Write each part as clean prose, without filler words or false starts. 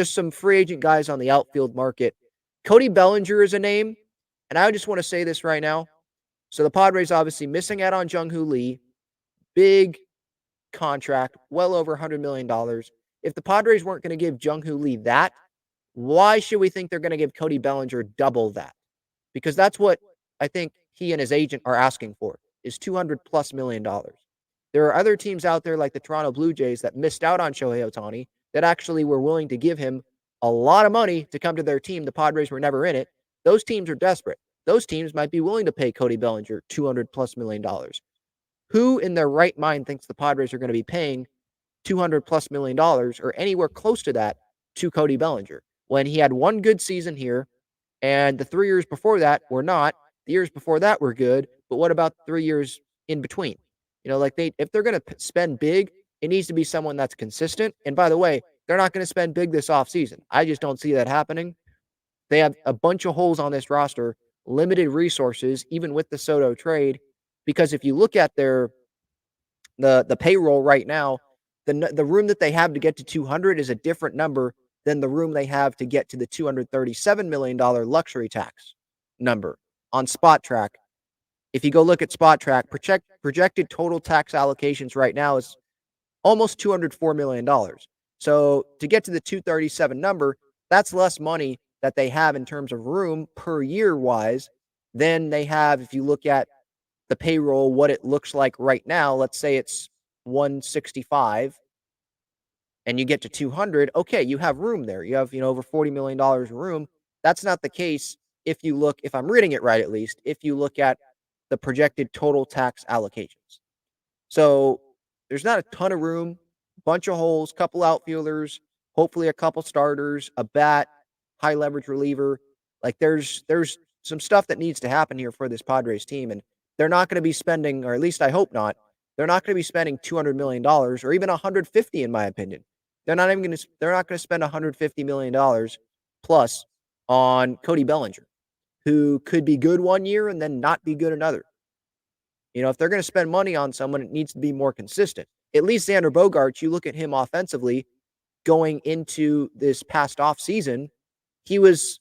just some free agent guys on the outfield market. Cody Bellinger is a name, and I just want to say this right now. So the Padres obviously missing out on Jung-Hoo Lee, big contract, well over $100 million. If the Padres weren't going to give Jung-Hoo Lee that, why should we think they're going to give Cody Bellinger double that? Because that's what I think he and his agent are asking for, is $200+ million. There are other teams out there like the Toronto Blue Jays that missed out on Shohei Ohtani that actually were willing to give him a lot of money to come to their team. The Padres were never in it. Those teams are desperate. Those teams might be willing to pay Cody Bellinger $200+ million. Who in their right mind thinks the Padres are going to be paying $200+ million or anywhere close to that to Cody Bellinger when he had one good season here and the 3 years before that were not? The years before that were good, but what about the 3 years in between? Like if they're going to spend big, it needs to be someone that's consistent. And by the way, they're not going to spend big this offseason. I just don't see that happening. They have a bunch of holes on this roster, limited resources, even with the Soto trade. Because if you look at the payroll right now, the room that they have to get to 200 is a different number than the room they have to get to the $237 million luxury tax number on Spot Track. If you go look at Spot Track, projected total tax allocations right now is almost $204 million. So to get to the 237 number, that's less money that they have in terms of room per year wise than they have if you look at the payroll, what it looks like right now. Let's say it's 165 and you get to 200. Okay, you have room there. You have, over $40 million room. That's not the case if I'm reading it right at least, if you look at the projected total tax allocations. So there's not a ton of room, bunch of holes, couple outfielders, hopefully a couple starters, a bat, high leverage reliever. Like there's some stuff that needs to happen here for this Padres team, and they're not going to be spending, or at least I hope not. They're not going to be spending $200 million or even 150, in my opinion. They're not going to spend $150 million plus on Cody Bellinger, who could be good one year and then not be good another. If they're going to spend money on someone, it needs to be more consistent. At least Xander Bogaerts, you look at him offensively going into this past offseason, he was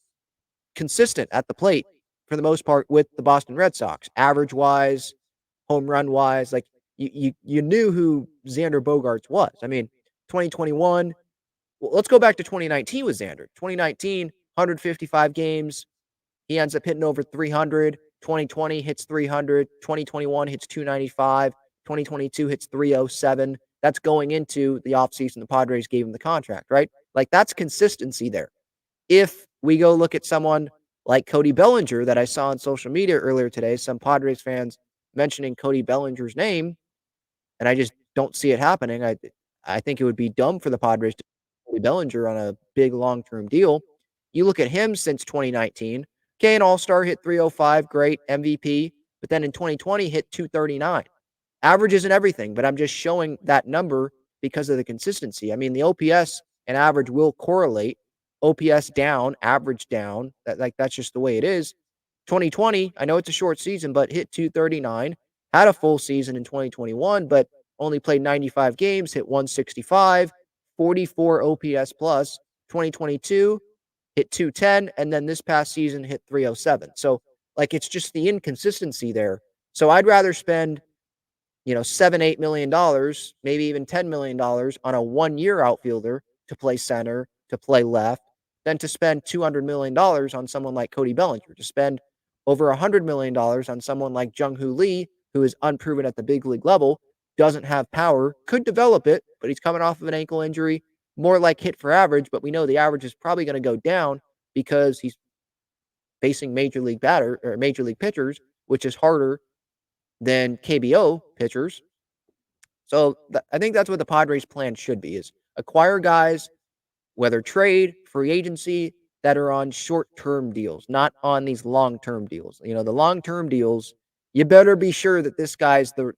consistent at the plate for the most part with the Boston Red Sox, average-wise, home run-wise. Like, you knew who Xander Bogaerts was. I mean, 2021, well, let's go back to 2019 with Xander. 2019, 155 games. He ends up hitting over 300. 2020 hits 300. 2021 hits 295. 2022 hits 307. That's going into the offseason. The Padres gave him the contract, right? Like, that's consistency there. If we go look at someone like Cody Bellinger that I saw on social media earlier today, some Padres fans mentioning Cody Bellinger's name, and I just don't see it happening. I think it would be dumb for the Padres to put Cody Bellinger on a big long-term deal. You look at him since 2019. Okay, an all-star, hit 305, great, MVP, but then in 2020 hit 239. Average isn't everything, but I'm just showing that number because of the consistency. I mean, the OPS and average will correlate. OPS down, average down. That's just the way it is. 2020, I know it's a short season, but hit 239. Had a full season in 2021, but only played 95 games, hit 165, 44 OPS plus. 2022, hit 210, and then this past season hit 307. So, it's just the inconsistency there. So I'd rather spend, $7-8 million, maybe even $10 million on a 1-year outfielder to play center, to play left, than to spend $200 million on someone like Cody Bellinger, to spend over $100 million on someone like Jung-Hoo Lee, who is unproven at the big league level, doesn't have power, could develop it, but he's coming off of an ankle injury, more like hit for average, but we know the average is probably going to go down because he's facing major league pitchers, which is harder than KBO pitchers. So I think that's what the Padres' plan should be, is acquire guys, whether trade, free agency, that are on short-term deals, not on these long-term deals. The long-term deals, you better be sure that this guy's the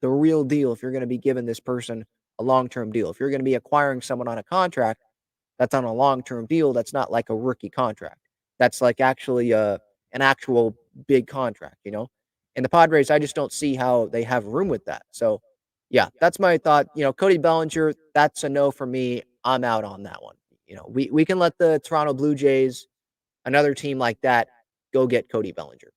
real deal if you're going to be giving this person a long-term deal. If you're going to be acquiring someone on a contract that's on a long-term deal, that's not like a rookie contract. That's like actually an actual big contract, And the Padres, I just don't see how they have room with that. So, yeah, that's my thought. Cody Bellinger, that's a no for me. I'm out on that one. we can let the Toronto Blue Jays, another team like that, go get Cody Bellinger.